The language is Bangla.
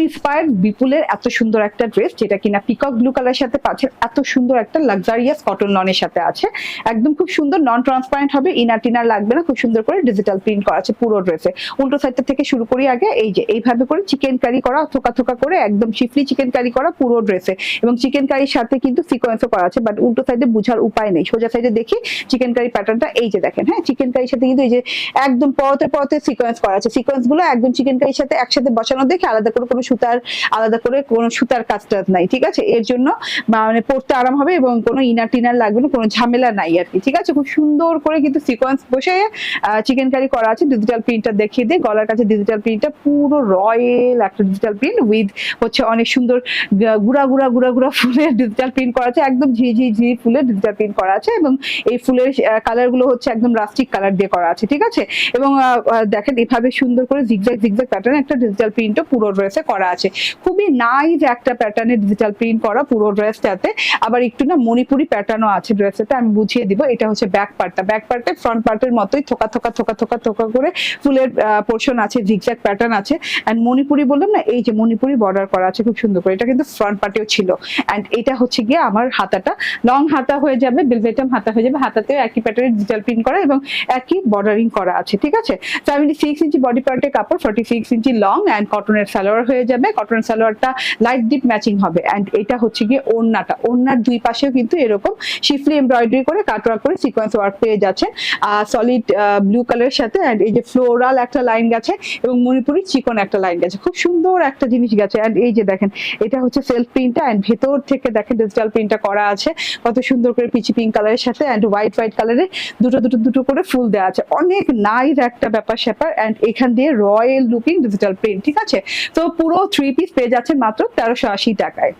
ইন্সপায়ার্ড বিপুলের এত সুন্দর একটা ড্রেস, যেটা কিনা পিকক ব্লু কালারের সাথে পাচ্ছেন, এত সুন্দর একটা লাক্সারিয়াস কটন লনের সাথে আছে। একদম খুব সুন্দর, নন ট্রান্সপারেন্ট হবে, ইনার টিনার লাগবে না, খুব সুন্দর করে ডিজিটাল প্রিন্ট করা আছে পুরো ড্রেসে। উল্টো সাইডটা থেকে শুরু করি আগে, এই যে এইভাবে করে চিকেন কারি করা, থোকা থোকা করে একদম শিফলি চিকেন কারি করা পুরো ড্রেসে, এবং চিকেন কারির সাথে কিন্তু সিকোয়েন্সও করা আছে, বাট উল্টো সাইডে বোঝার উপায় নেই। সোজা সাইডে দেখি চিকেন কারি প্যাটার্নটা, এই যে দেখেন, হ্যাঁ চিকেন কারির সাথে কিন্তু এই যে একদম পরতে পরতে সিকোয়েন্স করা আছে। সিকোয়েন্স গুলো একদম চিকেন কারির সাথে একসাথে বসানো দেখে আলাদা করে কোনো সুতার কাজটা নাই, ঠিক আছে? এর জন্য মানে পড়তে আরাম হবে এবং কোনো ইনার টিনার লাগবে না, কোনো ঝামেলা নাই আর কি, ঠিক আছে? খুব সুন্দর করে কিন্তু সিকোয়েন্স বসে চিকেন কারি করা আছে। ডিজিটাল প্রিন্টটা দেখিয়ে দিই, গলার কাছে ডিজিটাল প্রিন্টটা পুরো রয়্যাল একটা ডিজিটাল প্রিন্ট উইথ হচ্ছে অনেক সুন্দর গুড়া গুড়া গুড়া গুড়া ফুলের ডিজিটাল প্রিন্ট করা আছে, একদম ঝি ফুলের ডিজিটাল প্রিন্ট করা আছে, এবং এই ফুলের কালার গুলো হচ্ছে একদম রাস্টিক কালার দিয়ে করা আছে, ঠিক আছে? এবং দেখেন এভাবে সুন্দর করে জিগজ্যাগ জিগজ্যাগ প্যাটার্ন একটা ডিজিটাল প্রিন্টও পুরো ড্রেসে করা আছে। খুবই নাইস একটা প্যাটার্নের ডিজিটাল প্রিন্ট করা পুরো ড্রেসটাতে। আবার একটু না মণিপুরি প্যাটার্নও আছে ড্রেসটাতে, আমি বুঝিয়ে দিব। এটা হচ্ছে ব্যাক পার্টটা, ব্যাক পার্টে ফ্রন্ট পার্টের মতোই থোকা থোকা থোকা থোকা থোকা করে ফুলের পোর্শন আছে, জিগজ্যাগ প্যাটার্ন আছে। এন্ড মণিপুরি বললাম না, এই যে মণিপুরি বর্ডার করা আছে খুব সুন্দর করে, এটা কিন্তু ফ্রন্ট পার্টেও ছিল। এন্ড এটা হচ্ছে গিয়ে আমার হাতাটা, লং হাতা হয়ে যাবে, বেলভেটাম হাতা হয়ে যাবে, হাতাতেও একই প্যাটার্নের ডিজিটাল প্রিন্ট করা এবং একই বর্ডারিং করা আছে, ঠিক আছে? 76 ইঞ্চি বডি পার্টের কাপড়, 46 ইঞ্চি লং, এন্ড কটনের সালোয়ার হয়ে যাবে। কটনের সালোয়ারটা লাইট ডিপ ম্যাচিং হবে। এন্ড এটা হচ্ছে গিয়ে ওড়নাটা, ওড়নার দুই পাশেও কিন্তু এরকম শিফলি এমব্রয়ডারি করে কাটওয়ার্ক করে সিকোয়েন্স ওয়ার্ক পেয়ে যাচ্ছেন সলিড ব্লু কালারের সাথে। এন্ড এই যে ফ্লোরাল একটা লাইন গেছে এবং মণিপুরি চিকন একটা লাইন গেছে, খুব সুন্দর একটা জিনিস গেছে। এন্ড এই যে দেখেন, এটা হচ্ছে সেলফ প্রিন্টটা, এন্ড ভেতর থেকে দেখেন ডিজিটাল প্রিন্টটা করা আছে কত সুন্দর করে, পিচি পিঙ্ক কালারের সাথে এন্ড হোয়াইট হোয়াইট কালারে দুটো দুটো দুটো করে ফুল দেওয়া আছে, অনেক নাইস একটা ব্যাপার স্যাপার। এন্ড এখান দিয়ে রয়্যাল লুকিং ডিজিটাল প্রিন্ট, ঠিক আছে? তো পুরো 3 পিস পেয়ে যাচ্ছেন মাত্র 1380 টাকায়।